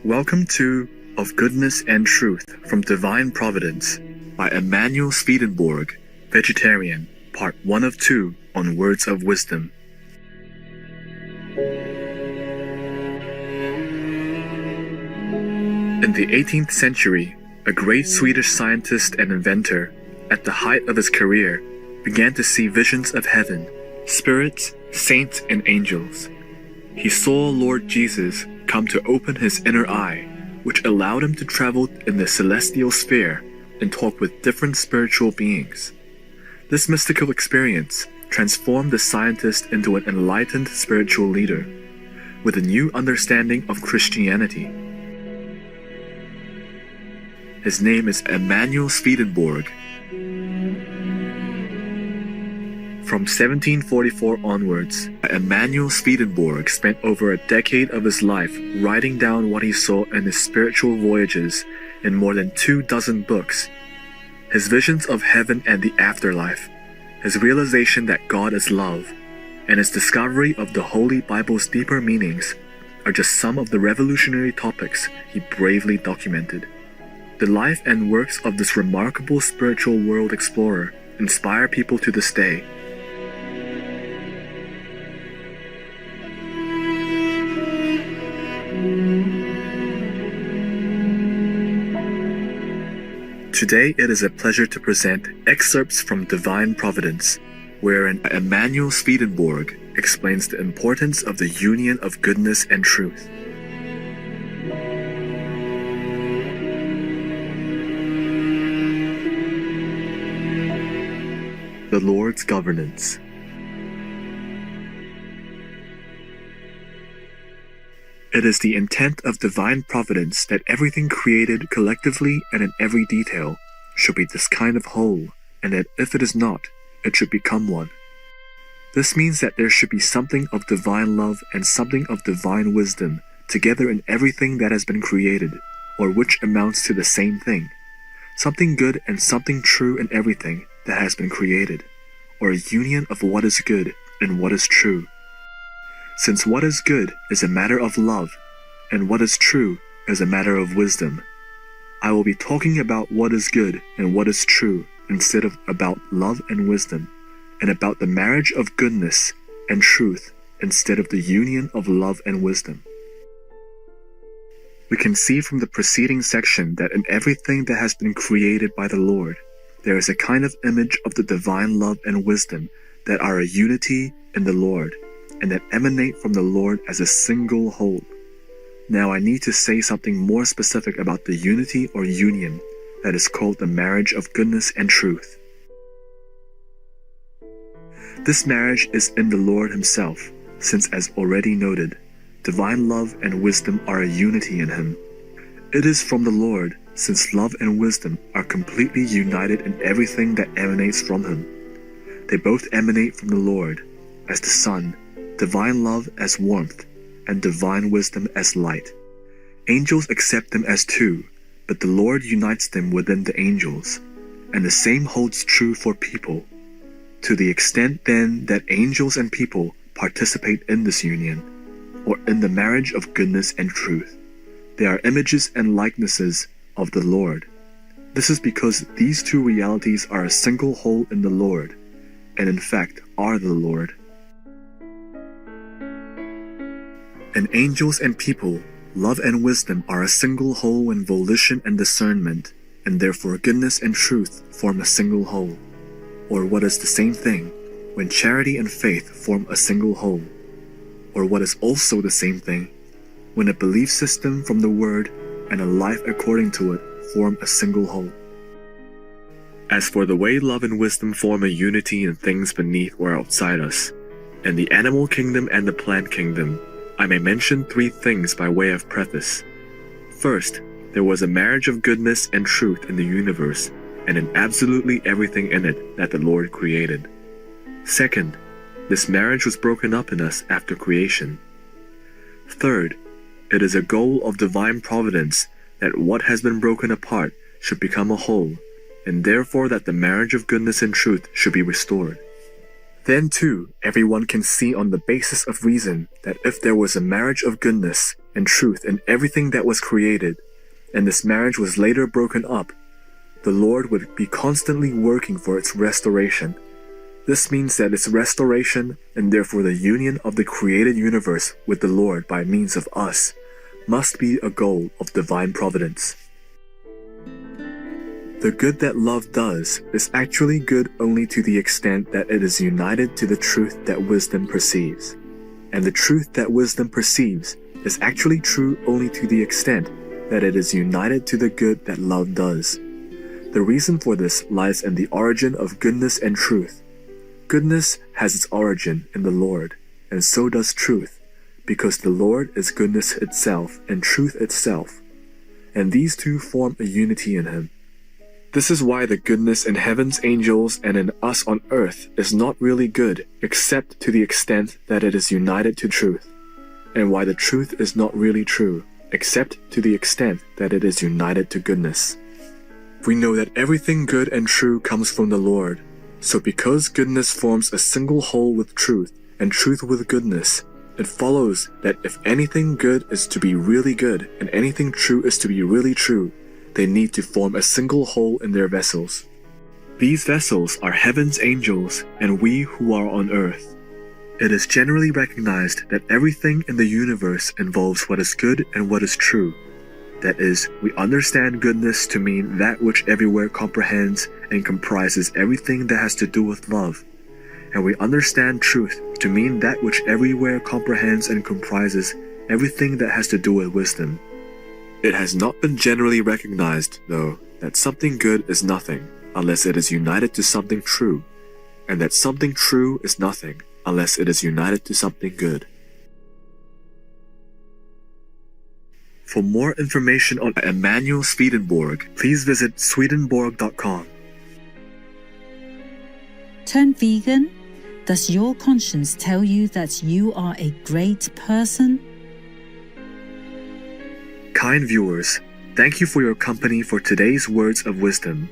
Welcome to Of Goodness and Truth from Divine Providence by Emanuel Swedenborg, Vegetarian, Part 1 of 2 on Words of Wisdom. In the 18th century, a great Swedish scientist and inventor, at the height of his career, began to see visions of heaven, spirits, saints, and angels. He saw Lord Jesus come to open his inner eye, which allowed him to travel in the celestial sphere and talk with different spiritual beings. This mystical experience transformed the scientist into an enlightened spiritual leader, with a new understanding of Christianity. His name is Emanuel Swedenborg. From 1744 onwards, Emanuel Swedenborg spent over a decade of his life writing down what he saw in his spiritual voyages in more than 24 books. His visions of heaven and the afterlife, his realization that God is love, and his discovery of the Holy Bible's deeper meanings are just some of the revolutionary topics he bravely documented. The life and works of this remarkable spiritual world explorer inspire people to this day. Today it is a pleasure to present excerpts from Divine Providence, wherein Emanuel Swedenborg explains the importance of the union of goodness and truth. The Lord's Governance. It is the intent of divine providence that everything created collectively and in every detail should be this kind of whole, and that if it is not, it should become one. This means that there should be something of divine love and something of divine wisdom together in everything that has been created, or which amounts to the same thing. Something good and something true in everything that has been created, or a union of what is good and what is true. Since what is good is a matter of love, and what is true is a matter of wisdom, I will be talking about what is good and what is true instead of about love and wisdom, and about the marriage of goodness and truth instead of the union of love and wisdom. We can see from the preceding section that in everything that has been created by the Lord, there is a kind of image of the divine love and wisdom that are a unity in the Lord, and that emanate from the Lord as a single whole. Now I need to say something more specific about the unity or union that is called the marriage of goodness and truth. This marriage is in the Lord himself, since as already noted, divine love and wisdom are a unity in him. It is from the Lord, since love and wisdom are completely united in everything that emanates from him. They both emanate from the Lord, as the sun, divine love as warmth, and divine wisdom as light. Angels accept them as two, but the Lord unites them within the angels, and the same holds true for people. To the extent then that angels and people participate in this union, or in the marriage of goodness and truth, they are images and likenesses of the Lord. This is because these two realities are a single whole in the Lord, and in fact are the Lord. In angels and people, love and wisdom are a single whole in volition and discernment, and therefore goodness and truth form a single whole. Or what is the same thing, when charity and faith form a single whole. Or what is also the same thing, when a belief system from the Word and a life according to it form a single whole. As for the way love and wisdom form a unity in things beneath or outside us, in the animal kingdom and the plant kingdom, I may mention 3 things by way of preface. First, there was a marriage of goodness and truth in the universe, and in absolutely everything in it that the Lord created. Second, this marriage was broken up in us after creation. Third, it is a goal of divine providence that what has been broken apart should become a whole, and therefore that the marriage of goodness and truth should be restored. Then too, everyone can see on the basis of reason that if there was a marriage of goodness, and truth in everything that was created, and this marriage was later broken up, the Lord would be constantly working for its restoration. This means that its restoration, and therefore the union of the created universe with the Lord by means of us, must be a goal of divine providence. The good that love does is actually good only to the extent that it is united to the truth that wisdom perceives. And the truth that wisdom perceives is actually true only to the extent that it is united to the good that love does. The reason for this lies in the origin of goodness and truth. Goodness has its origin in the Lord, and so does truth, because the Lord is goodness itself and truth itself, and these two form a unity in Him. This is why the goodness in heaven's angels and in us on earth is not really good except to the extent that it is united to truth, and why the truth is not really true except to the extent that it is united to goodness. We know that everything good and true comes from the Lord, so because goodness forms a single whole with truth and truth with goodness, it follows that if anything good is to be really good and anything true is to be really true, they need to form a single whole in their vessels. These vessels are heaven's angels and we who are on earth. It is generally recognized that everything in the universe involves what is good and what is true. That is, we understand goodness to mean that which everywhere comprehends and comprises everything that has to do with love. And we understand truth to mean that which everywhere comprehends and comprises everything that has to do with wisdom. It has not been generally recognized, though, that something good is nothing unless it is united to something true, and that something true is nothing unless it is united to something good. For more information on Emanuel Swedenborg, please visit Swedenborg.com. Turn vegan? Does your conscience tell you that you are a great person? Kind viewers, thank you for your company for today's words of wisdom.